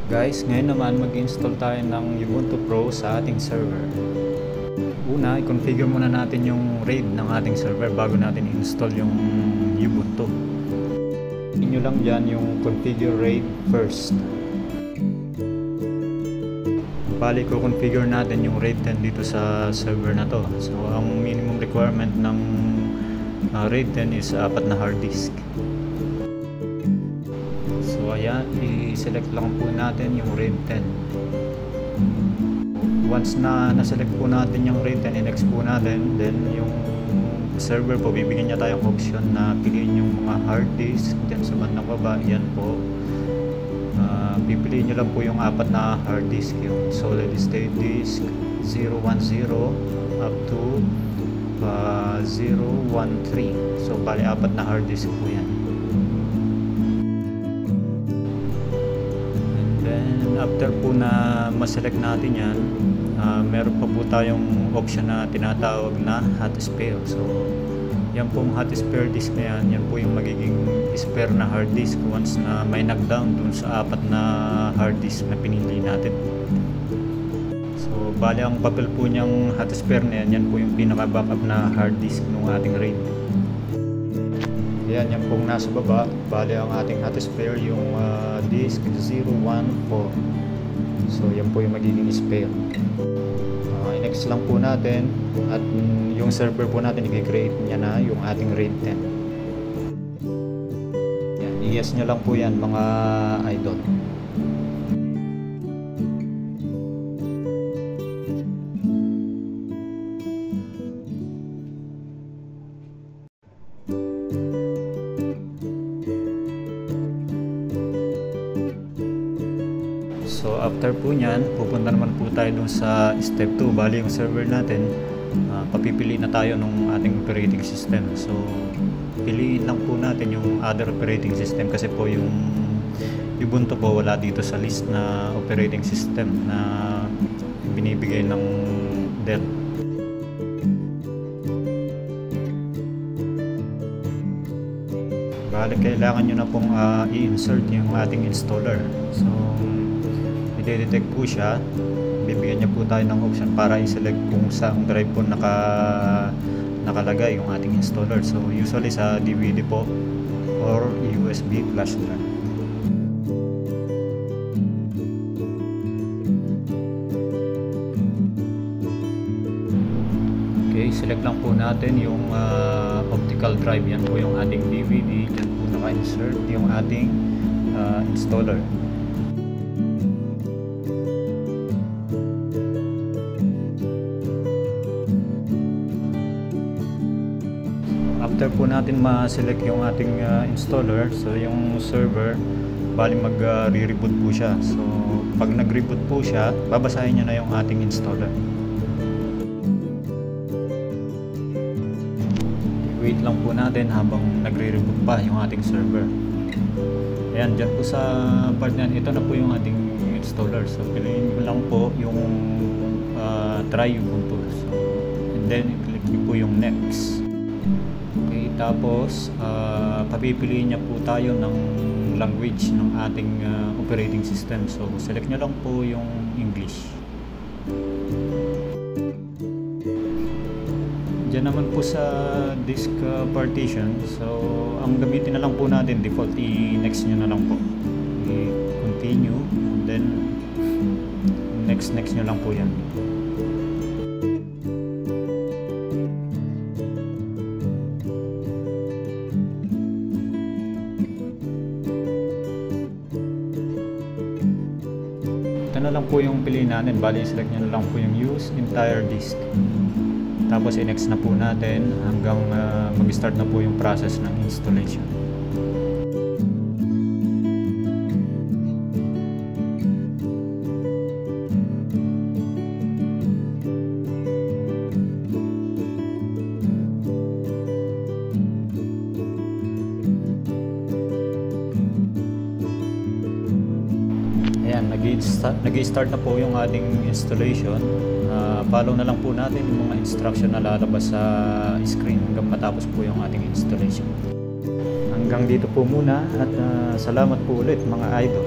Guys, ngayon naman mag-install tayo ng Ubuntu Pro sa ating server. Una, i-configure muna natin yung RAID ng ating server bago natin i-install yung Ubuntu. Inyo lang dyan yung configure RAID first. Bali, configure natin yung RAID 10 dito sa server na to. So, ang minimum requirement ng RAID 10 is 4 na hard disk. So ayan, i-select lang po natin yung RAID 10. Once na na-select po natin yung RAID 10, i-next po natin, then yung server po, bibigyan niya tayong option na piliin yung mga hard disk. Then sa bandang baba, yan po, pipiliin nyo lang po yung 4 na hard disk, yung solid state disk 010 up to 013. So bali 4 na hard disk po yan. After po na ma-select natin yan, meron pa po tayong option na tinatawag na hot spare. So yan pong hot spare disk na yan po yung magiging spare na hard disk once na may knockdown dun sa 4 na hard disk na pinili natin. So bali ang papel po niyang hot spare na yan po yung pinaka backup na hard disk ng ating RAID. Yan pong nasa baba, bali ang ating hot spare yung disk 014. So yan po yung magiging spare. I-next lang po natin at yung server po natin i-create niya na yung ating RAID 10. Yan, i-yes nyo lang po yan mga idol. So after po nyan, pupunta naman po tayo dun sa step 2. Bali yung server natin, papipili na tayo ng ating operating system. So piliin lang po natin yung other operating system kasi po yung Ubuntu po wala dito sa list na operating system na binibigay ng Dell. Bali kailangan nyo na pong i-insert yung ating installer. So i-detect po siya, bibigyan niya po tayo ng option para i-select kung saan drive po nakalagay yung ating installer. So usually sa DVD po or USB flash drive. Okay, select lang po natin yung optical drive. Yan po yung ating DVD. Diyan po naka-insert yung ating installer. After po natin ma-select yung ating installer, so yung server, bali mag-re-reboot po siya. So pag nag-reboot po siya, babasahin niya na yung ating installer. Wait lang po natin habang nagre-reboot pa yung ating server. Ayan, dyan po sa part na ito na po yung ating installer. So piliin nyo lang po yung try Ubuntu. So, and then i-click nyo po yung next. Okay, tapos papipiliin niya po tayo ng language ng ating operating system. So select nyo lang po yung English. Diyan naman po sa disk partition, so ang gamitin na lang po natin default, i-next nyo na lang po, i-continue, and then next nyo lang po yan. Ito na lang po yung piliin natin, bali select nyo na lang po yung use entire disk. Tapos i-next na po natin hanggang mag-start na po yung process ng installation. Ayan, nag-start na po yung ating installation. Follow na lang po natin yung mga instruction na lalabas sa screen hanggang matapos po yung ating installation. Hanggang dito po muna at salamat po ulit mga idol.